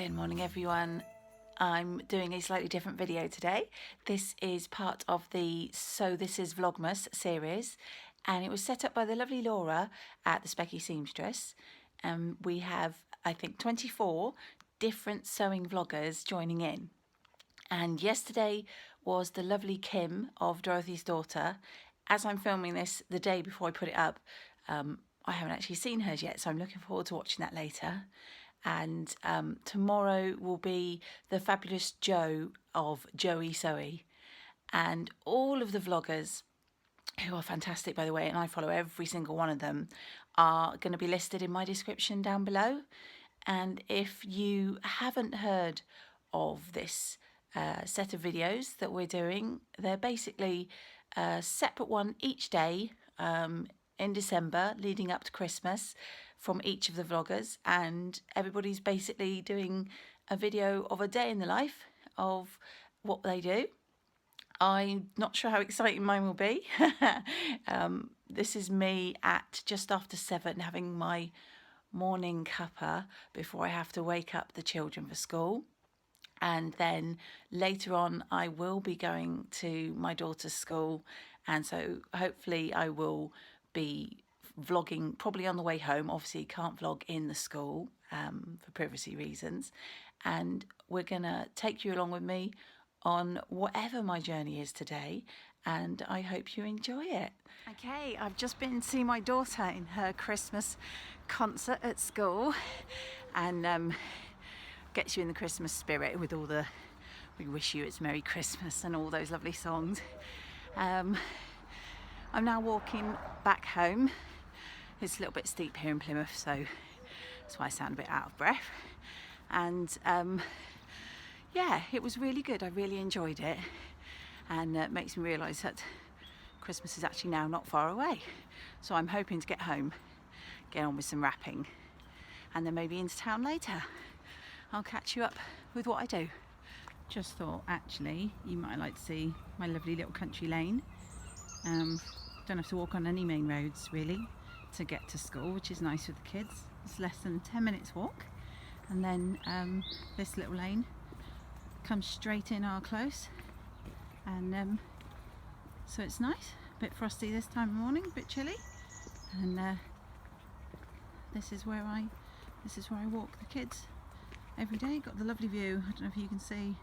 Good morning everyone. I'm doing a slightly different video today. This is part of the This Is Vlogmas series, and it was set up by the lovely Laura at the Specky Seamstress. We have, I think, 24 different sewing vloggers joining in. And yesterday was the lovely Kim of Dorothy's Daughter. As I'm filming this the day before I put it up, I haven't actually seen hers yet, so I'm looking forward to watching that later. And tomorrow will be the fabulous Jo of Joey Sewy, and all of the vloggers, who are fantastic by the way, and I follow every single one of them, are going to be listed in my description down below. And if you haven't heard of this set of videos that we're doing, they're basically a separate one each day in December leading up to Christmas from each of the vloggers, and everybody's basically doing a video of a day in the life of what they do. I'm not sure how exciting mine will be. This is me at just after 7 having my morning cuppa before I have to wake up the children for school. And then later on I will be going to my daughter's school, and so hopefully I will be vlogging probably on the way home. Obviously can't vlog in the school for privacy reasons, and we're gonna take you along with me on whatever my journey is today, and I hope you enjoy it. Okay, I've just been to see my daughter in her Christmas concert at school, and gets you in the Christmas spirit with all the "We wish you it's Merry Christmas" and all those lovely songs. I'm now walking back home. It's a little bit steep here in Plymouth, so that's why I sound a bit out of breath. And yeah, it was really good. I really enjoyed it, and it makes me realise that Christmas is actually now not far away. So I'm hoping to get home, get on with some wrapping, and then maybe into town later. I'll catch you up with what I do. Just thought actually you might like to see my lovely little country lane. Don't have to walk on any main roads really to get to school, which is nice with the kids. It's less than 10 minutes walk, and then this little lane comes straight in our close, and so it's nice. A bit frosty this time of morning, a bit chilly, and this is where I walk the kids every day. Got the lovely view. I don't know if you can see.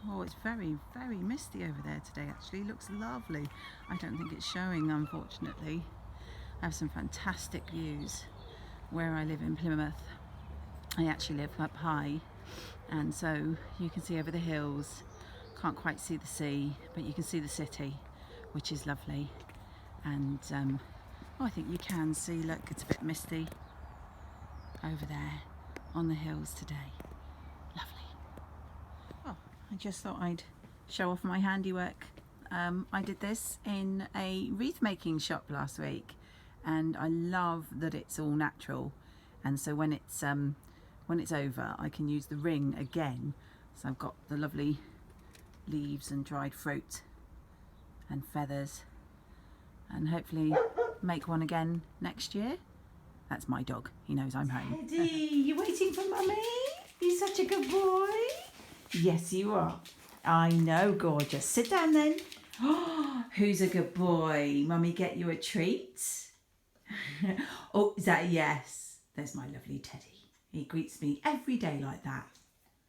Oh, it's very, very misty over there today actually. It looks lovely. I don't think it's showing, unfortunately. I have some fantastic views where I live in Plymouth. I actually live up high, and so you can see over the hills. Can't quite see the sea, but you can see the city, which is lovely. And oh, I think you can see, look, it's a bit misty over there on the hills today. Lovely. Oh, I just thought I'd show off my handiwork. I did this in a wreath making shop last week, and I love that it's all natural, and so when it's over I can use the ring again. So I've got the lovely leaves and dried fruit and feathers, and hopefully make one again next year. That's my dog. He knows I'm home. Teddy, you waiting for mummy? You're such a good boy. Yes, you are. I know, gorgeous. Sit down then. Oh, who's a good boy? Mummy get you a treat? Oh, is that a yes? There's my lovely Teddy. He greets me every day like that.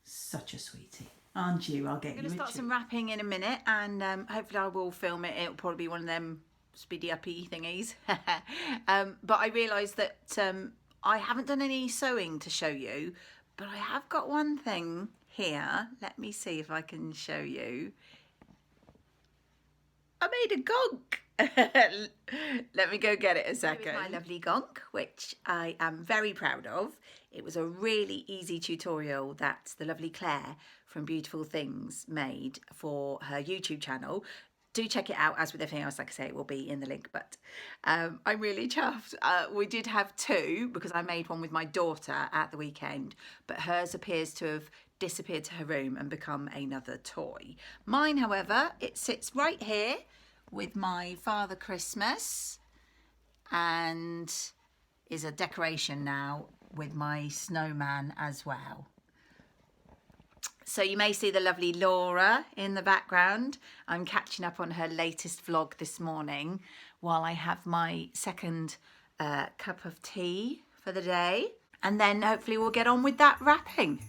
Such a sweetie. Aren't you? I'll get you a treat. I'm going to start some wrapping in a minute, and hopefully I will film it. It'll probably be one of them speedy uppy thingies. But I realised that I haven't done any sewing to show you, but I have got one thing here. Let me see if I can show you. I made a gonk. Let me go get it a second. Here's my lovely gonk, which I am very proud of. It was a really easy tutorial that the lovely Claire from Beautiful Things made for her YouTube channel. Do check it out. As with everything else, like I say, it will be in the link, but I'm really chuffed. We did have two because I made one with my daughter at the weekend, but hers appears to have disappeared to her room and become another toy. Mine, however, it sits right here with my Father Christmas and is a decoration now with my snowman as well. So you may see the lovely Laura in the background. I'm catching up on her latest vlog this morning while I have my second cup of tea for the day. And then hopefully we'll get on with that wrapping.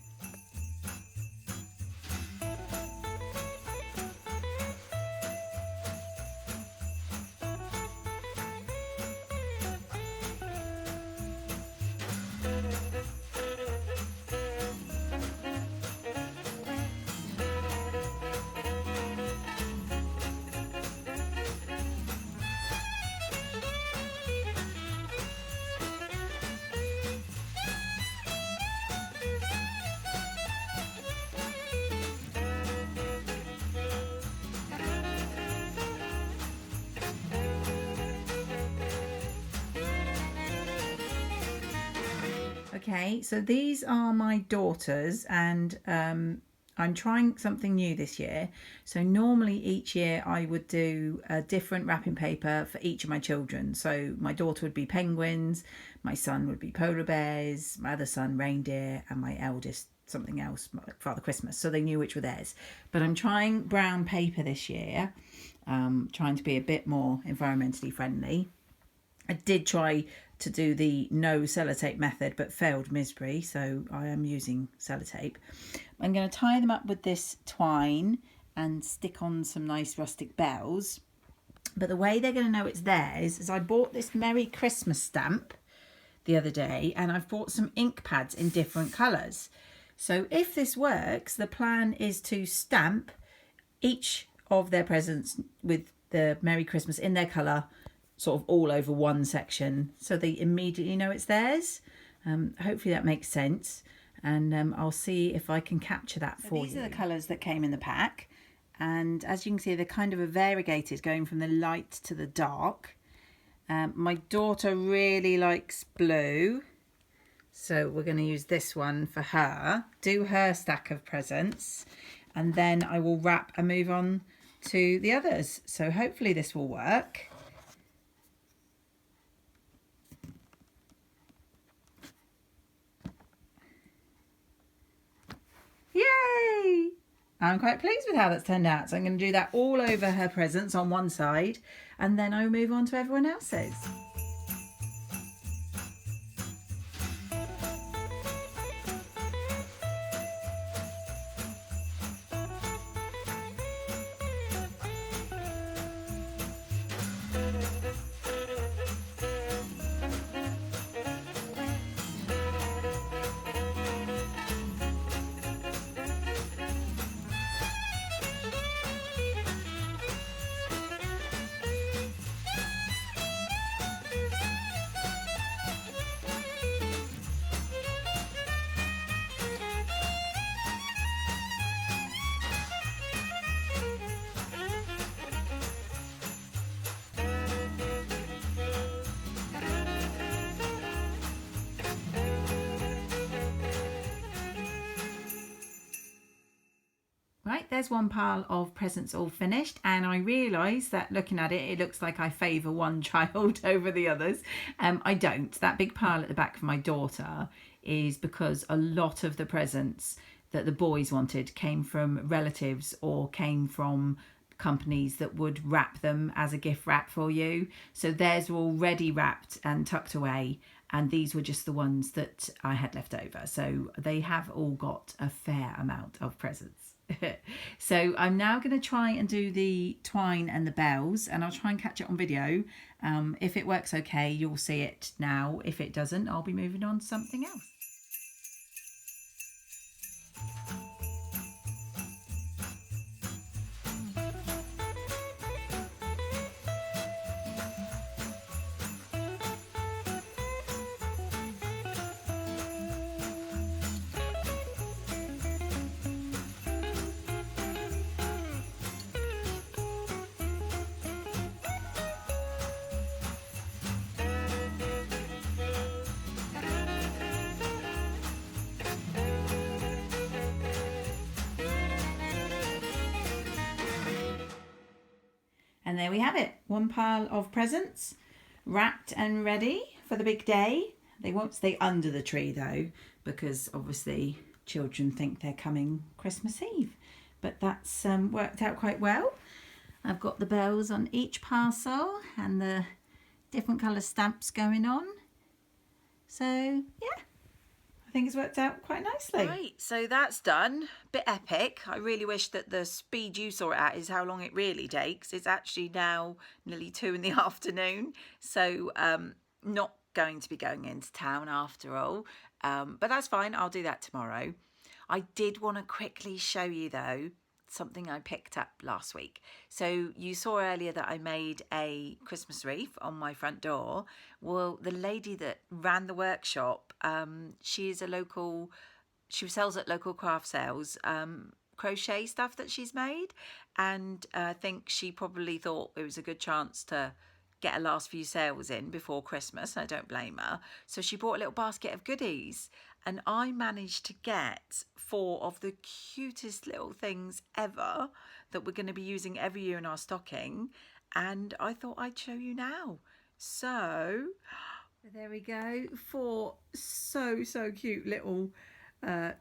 Okay, so these are my daughters, and I'm trying something new this year. So normally each year I would do a different wrapping paper for each of my children. So my daughter would be penguins, my son would be polar bears, my other son reindeer, and my eldest something else, Father Christmas. So they knew which were theirs. But I'm trying brown paper this year, trying to be a bit more environmentally friendly. I did try to do the no sellotape method but failed miserably, so I am using sellotape. I'm going to tie them up with this twine and stick on some nice rustic bells. But the way they're going to know it's theirs is I bought this Merry Christmas stamp the other day, and I've bought some ink pads in different colours. So if this works, the plan is to stamp each of their presents with the Merry Christmas in their colour, sort of all over one section, so they immediately know it's theirs. Hopefully that makes sense, and I'll see if I can capture that for you. These are the colours that came in the pack, and as you can see, they're kind of a variegated, going from the light to the dark. My daughter really likes blue, so we're going to use this one for her, do her stack of presents, and then I will wrap and move on to the others. So hopefully this will work. Yay! I'm quite pleased with how that's turned out. So I'm going to do that all over her presents on one side, and then I'll move on to everyone else's. Right, there's one pile of presents all finished, and I realise that looking at it, it looks like I favour one child over the others. I don't. That big pile at the back for my daughter is because a lot of the presents that the boys wanted came from relatives or came from companies that would wrap them as a gift wrap for you. So theirs were already wrapped and tucked away, and these were just the ones that I had left over. So they have all got a fair amount of presents. So I'm now going to try and do the twine and the bells, and I'll try and catch it on video. If it works okay, you'll see it now. If it doesn't, I'll be moving on to something else. And there we have it, one pile of presents wrapped and ready for the big day. They won't stay under the tree though, because obviously children think they're coming Christmas Eve. But that's worked out quite well. I've got the bells on each parcel and the different colour stamps going on. So yeah, I think it's worked out quite nicely. Right, so that's done. Bit epic. I really wish that the speed you saw it at is how long it really takes. It's actually now nearly 2 in the afternoon, so not going to be going into town after all, but that's fine. I'll do that tomorrow. I did want to quickly show you though something I picked up last week. So you saw earlier that I made a Christmas wreath on my front door. Well, the lady that ran the workshop, she sells at local craft sales, crochet stuff that she's made, and I think she probably thought it was a good chance to get a last few sales in before Christmas. I don't blame her. So she bought a little basket of goodies, and I managed to get 4 of the cutest little things ever that we're going to be using every year in our stocking, and I thought I'd show you now. So there we go, 4 so cute little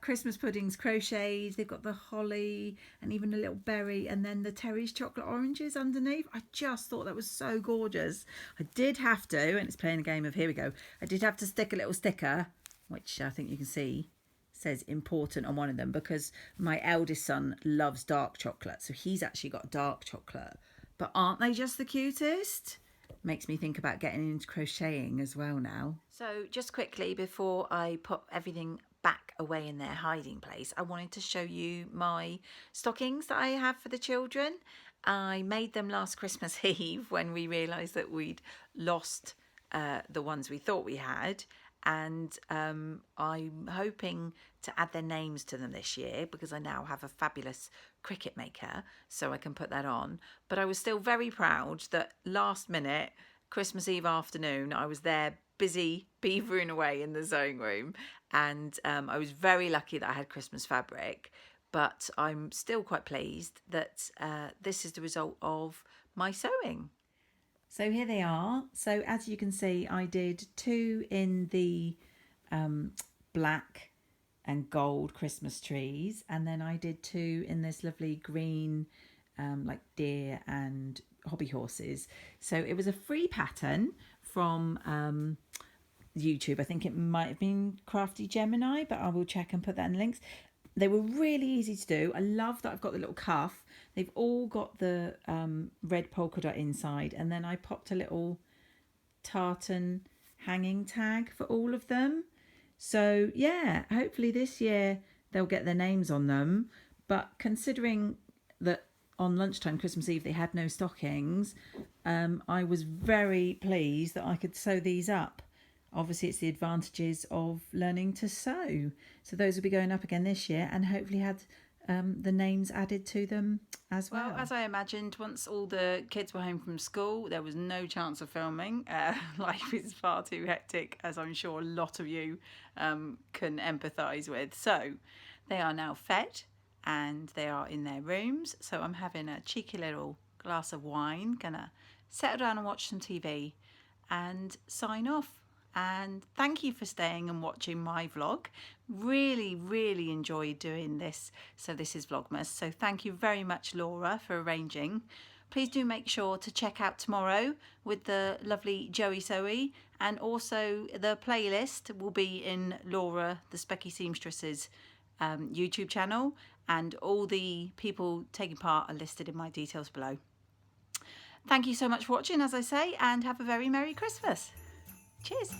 Christmas puddings crocheted. They've got the holly and even a little berry, and then the Terry's chocolate oranges underneath. I just thought that was so gorgeous. I did have to, and it's playing a game of, here we go, I did have to stick a little sticker, which I think you can see says important on one of them, because my eldest son loves dark chocolate, so he's actually got dark chocolate. But aren't they just the cutest? Makes me think about getting into crocheting as well now. So just quickly before I put everything back away in their hiding place, I wanted to show you my stockings that I have for the children. I made them last Christmas Eve when we realised that we'd lost the ones we thought we had, and I'm hoping to add their names to them this year, because I now have a fabulous cricket maker, so I can put that on. But I was still very proud that last minute, Christmas Eve afternoon, I was there busy beavering away in the sewing room, and I was very lucky that I had Christmas fabric. But I'm still quite pleased that this is the result of my sewing. So here they are. So as you can see, I did 2 in the black and gold Christmas trees, and then I did 2 in this lovely green like deer and hobby horses. So it was a free pattern from YouTube. I think it might have been Crafty Gemini, but I will check and put that in links. They were really easy to do. I love that I've got the little cuff. They've all got the red polka dot inside, and then I popped a little tartan hanging tag for all of them. So yeah, hopefully this year they'll get their names on them. But considering that on lunchtime Christmas Eve they had no stockings, I was very pleased that I could sew these up. Obviously, it's the advantages of learning to sew. So those will be going up again this year, and hopefully had the names added to them as well. Well, as I imagined, once all the kids were home from school, there was no chance of filming. Life is far too hectic, as I'm sure a lot of you can empathise with. So they are now fed and they are in their rooms. So I'm having a cheeky little glass of wine, gonna settle down and watch some TV and sign off. And thank you for staying and watching my vlog. Really enjoyed doing this. So this is Vlogmas. So thank you very much, Laura, for arranging. Please do make sure to check out tomorrow with the lovely Joey Zoe, and also the playlist will be in Laura, the Specky Seamstress's YouTube channel, and all the people taking part are listed in my details below. Thank you so much for watching, as I say, and have a very Merry Christmas. Cheers.